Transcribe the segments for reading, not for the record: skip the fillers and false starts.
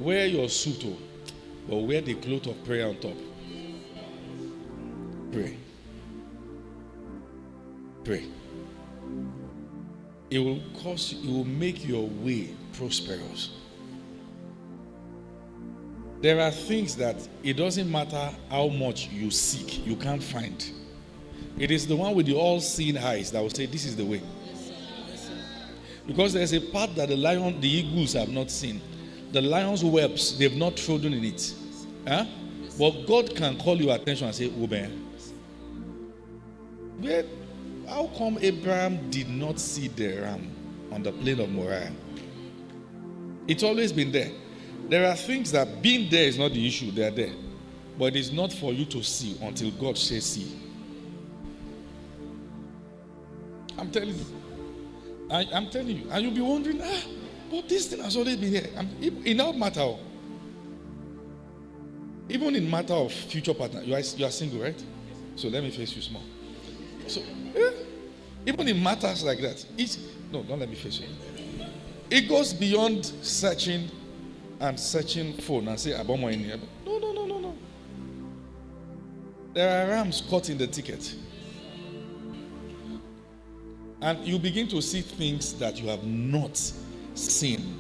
Wear your suit, but wear the cloth of prayer on top. Pray. Pray. It will make your way prosperous. There are things that it doesn't matter how much you seek, you can't find. It is the one with the all-seeing eyes that will say, this is the way. Because there's a part that the eagles have not seen. The lion's whelps, they've not trodden in it. Huh? But God can call your attention and say, how come Abraham did not see the ram on the plain of Moriah? It's always been there. There are things that being there is not the issue. They are there. But it is not for you to see until God says see. I'm telling you. I'm telling you. And you'll be wondering, but this thing has always been here. In our matter, even in matter of future partner, you are single, right? So let me face you small. So, even in matters like that, don't let me face you. It goes beyond searching phone and say, Abomo in here. No. There are rams caught in the ticket. And you begin to see things that you have not seen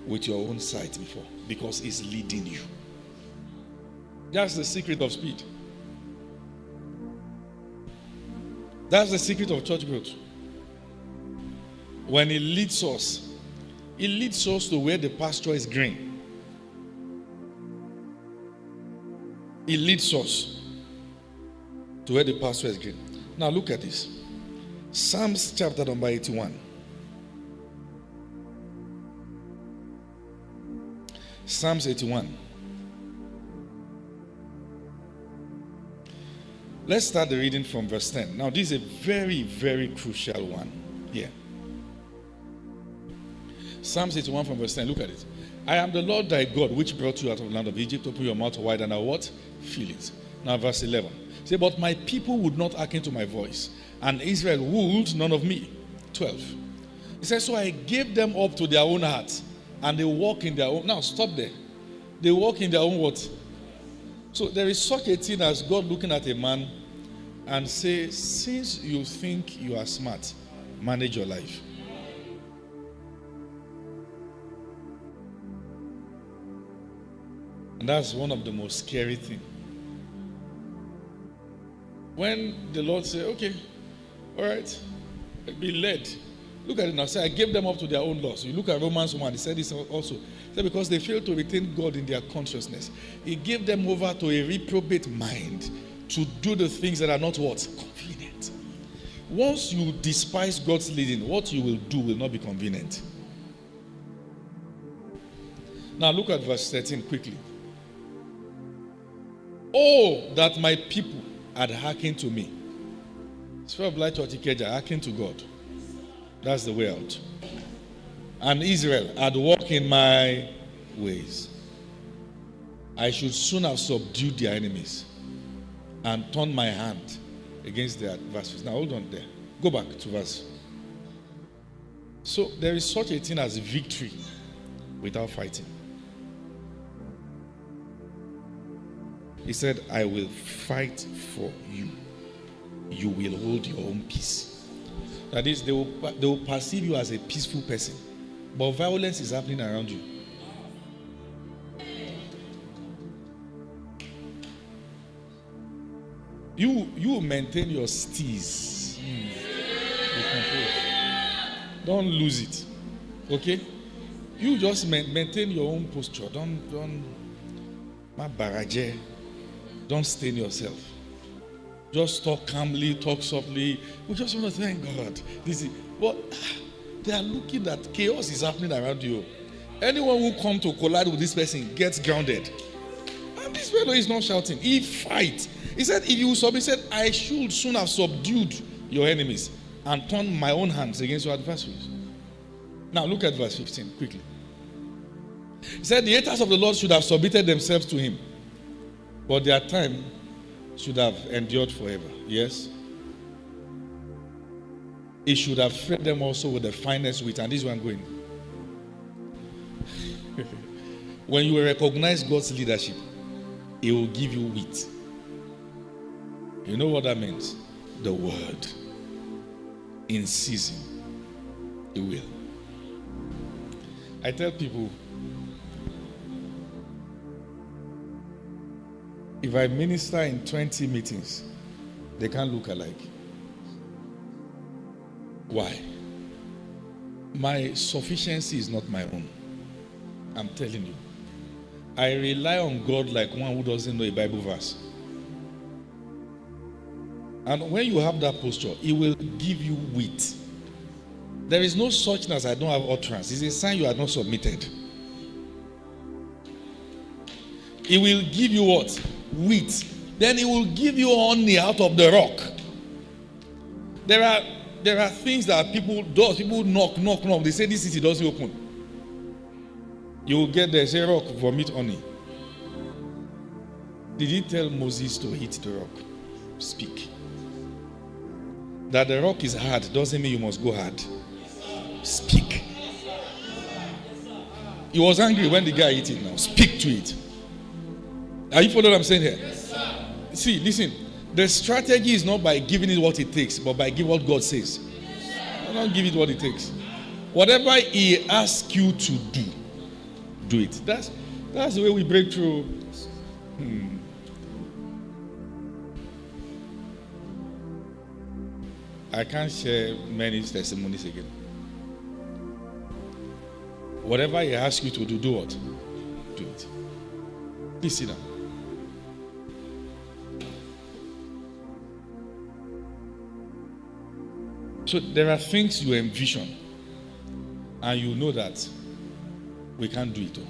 with your own sight before, because it's leading you. That's the secret of speed. That's the secret of church growth. When it leads us to where the pasture is green. It leads us to where the pasture is green. Now look at this. Psalms chapter number 81. Psalms 81. Let's start the reading from verse 10. Now, this is a very, very crucial one here. Psalms 81 from verse 10. Look at it. I am the Lord thy God, which brought you out of the land of Egypt. Open your mouth wide and I what? Feel it. Now, verse 11. Say, but my people would not hearken to my voice, and Israel ruled none of me. 12. He says, so I gave them up to their own heart, and they walk in their own. Now, stop there. They walk in their own what? So there is such a thing as God looking at a man and say, since you think you are smart, manage your life. And that's one of the most scary things. When the Lord said, okay, all right, be led. Look at it now. Say, I gave them up to their own laws. You look at Romans 1, he said this also. He said, because they failed to retain God in their consciousness, he gave them over to a reprobate mind to do the things that are not what? Convenient. Once you despise God's leading, what you will do will not be convenient. Now look at verse 13 quickly. Oh, that my people had hearkened to me. Sphere of Light Church Ikeja, hearken to God. That's the way out. And Israel had walked in my ways. I should soon have subdued their enemies and turned my hand against their adversaries. Now hold on there. Go back to verse. So there is such a thing as victory without fighting. He said, I will fight for you. You will hold your own peace. That is, they will perceive you as a peaceful person. But violence is happening around you. You maintain your steez. Don't lose it. Okay? You just maintain your own posture. Don't stain yourself. Just talk calmly, talk softly. We just want to thank God. But they are looking that chaos is happening around you. Anyone who come to collide with this person gets grounded. And this fellow is not shouting. He fights. He said, if you submit, he said, I should soon have subdued your enemies and turned my own hands against your adversaries. Now look at verse 15 quickly. He said, the haters of the Lord should have submitted themselves to him, but their time should have endured forever. Yes? He should have fed them also with the finest wheat. And this is where I'm going. When you recognize God's leadership, He will give you wheat. You know what that means? The word. In season, He will. I tell people, if I minister in 20 meetings, they can't look alike. Why? My sufficiency is not my own. I'm telling you. I rely on God like one who doesn't know a Bible verse. And when you have that posture, He will give you wheat. There is no such thing as I don't have utterance. It's a sign you are not submitted. He will give you what? Wheat. Then He will give you honey out of the rock. There are things that people knock. They say this city doesn't open. You will get there, say rock, vomit honey. Did He tell Moses to hit the rock? Speak. That the rock is hard doesn't mean you must go hard. Speak. He was angry when the guy hit it now. Speak to it. Are you following what I'm saying here? Yes, see, listen. The strategy is not by giving it what it takes, but by giving what God says. Don't give it what it takes. Whatever He asks you to do, do it. That's the way we break through. I can't share many testimonies again. Whatever He asks you to do, do what? Do it. Please sit down. So there are things you envision, and you know that we can't do it all.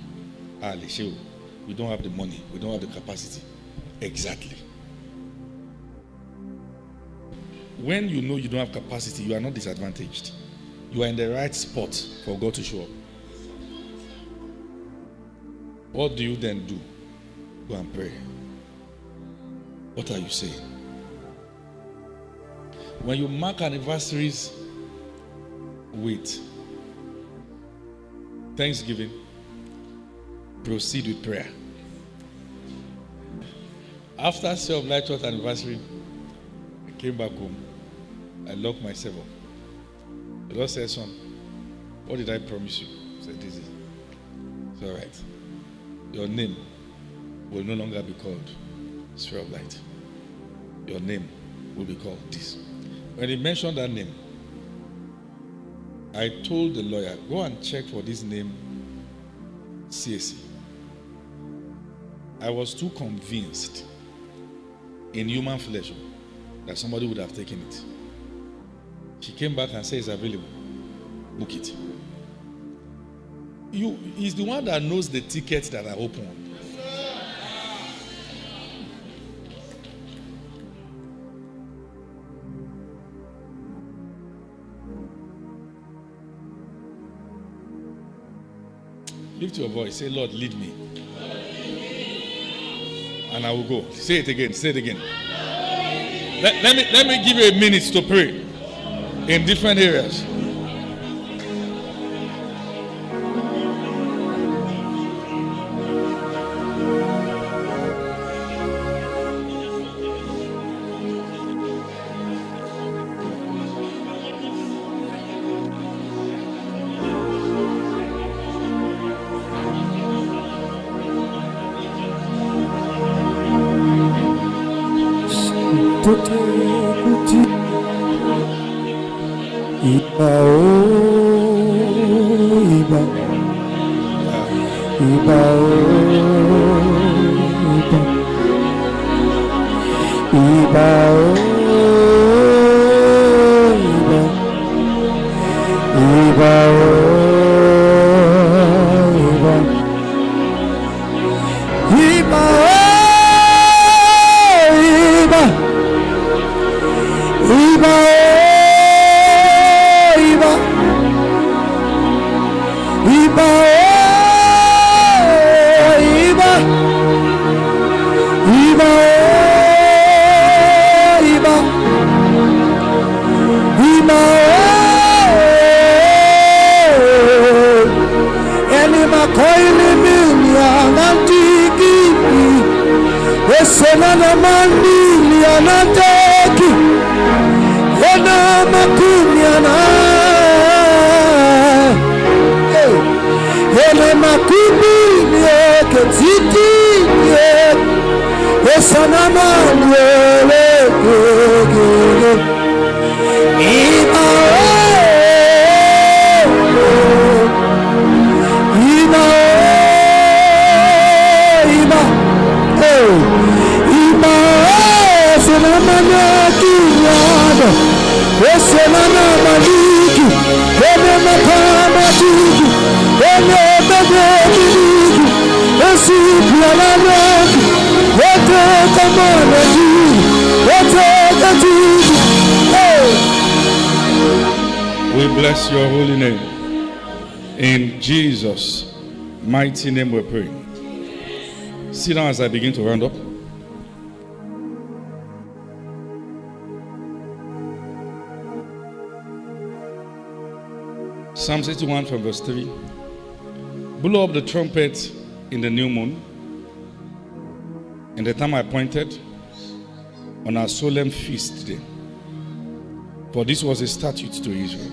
We don't have the money. We don't have the capacity. Exactly. When you know you don't have capacity, you are not disadvantaged. You are in the right spot for God to show up. What do you then do? Go and pray. What are you saying? When you mark anniversaries with Thanksgiving, proceed with prayer. After Self-Light Church anniversary, I came back home. I locked myself up. The Lord said, son, what did I promise you? I said, this is. It's all right. Your name will no longer be called Sphere of Light. Your name will be called this. When he mentioned that name, I told the lawyer, go and check for this name, CAC. I was too convinced in human flesh that somebody would have taken it. She came back and said it's available. Book it. He's the one that knows the tickets that are open. Lift your voice. Say, Lord, lead me. And I will go. Say it again. Say it again. Let me give you a minute to pray in different areas. Sana mani anateki Ona makunyana Ona makubini ketiti Sana mani We bless your holy name. In Jesus' mighty name we pray. Sit down as I begin to round up. Psalm 61 from verse 3. Blow up the trumpet in the new moon, in the time appointed, on our solemn feast day. For this was a statute to Israel,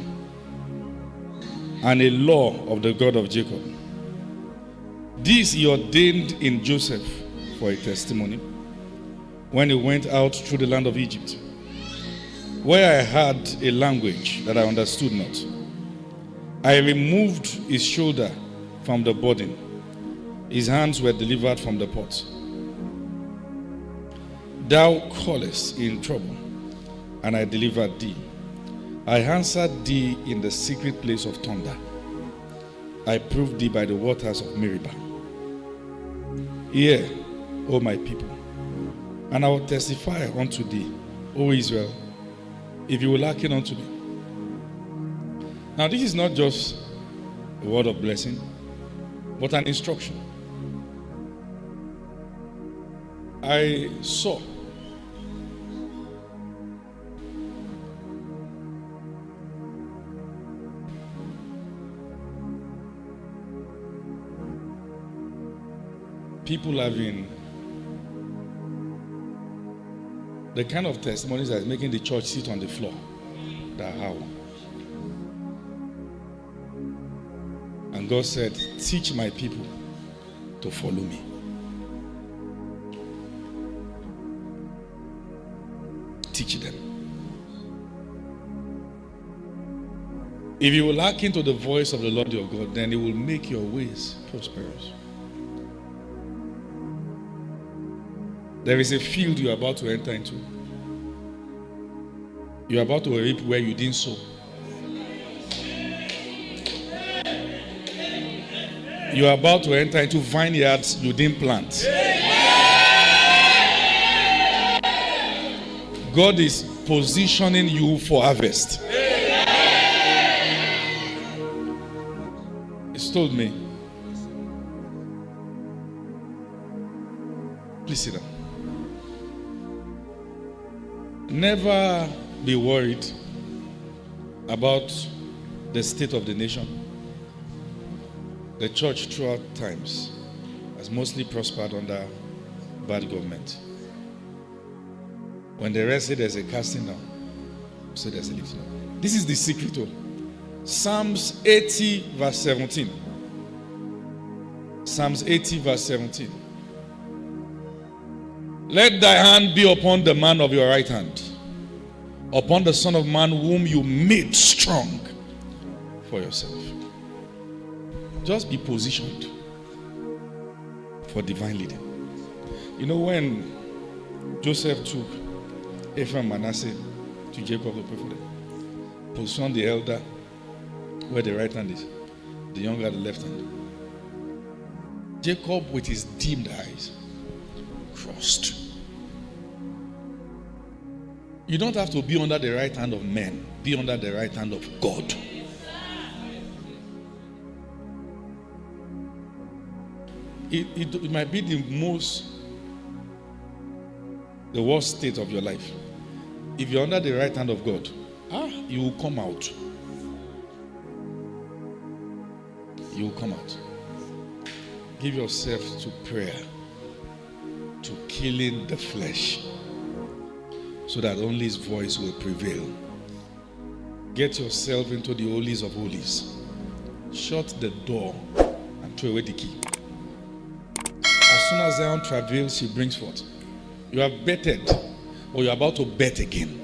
and a law of the God of Jacob. This he ordained in Joseph for a testimony, when he went out through the land of Egypt, where I had a language that I understood not. I removed his shoulder from the burden. His hands were delivered from the pot. Thou callest in trouble, and I delivered thee. I answered thee in the secret place of thunder. I proved thee by the waters of Meribah. Hear, O my people, and I will testify unto thee, O Israel, if you will hearken unto me. Now, this is not just a word of blessing, but an instruction. I saw people having the kind of testimonies that is making the church sit on the floor. That how. And God said, teach my people to follow me. Teach them. If you will hearken to the voice of the Lord your God, then he will make your ways prosperous. There is a field you are about to enter into. You are about to reap where you didn't sow. You are about to enter into vineyards you didn't plant. God is positioning you for harvest. He's told me. Please sit down. Never be worried about the state of the nation. The church throughout times has mostly prospered under bad government. When the rest say there's a casting down, so there's a lifting up. This is the secret of Psalms 80 verse 17. Psalms 80 verse 17. Let thy hand be upon the man of your right hand, upon the Son of Man whom you made strong for yourself. Just be positioned for divine leading. You know, when Joseph took Ephraim and Manasseh to Jacob to pray for them, position the elder where the right hand is, the younger the left hand. Jacob, with his dimmed eyes, crossed. You don't have to be under the right hand of men. Be under the right hand of God. It might be the worst state of your life. If you're under the right hand of God, you will come out. You will come out. Give yourself to prayer. to killing the flesh, so that only his voice will prevail. Get yourself into the holies of holies. Shut the door and throw away the key. As soon as Zion travails, she brings forth. You have betted, or you're about to bet again.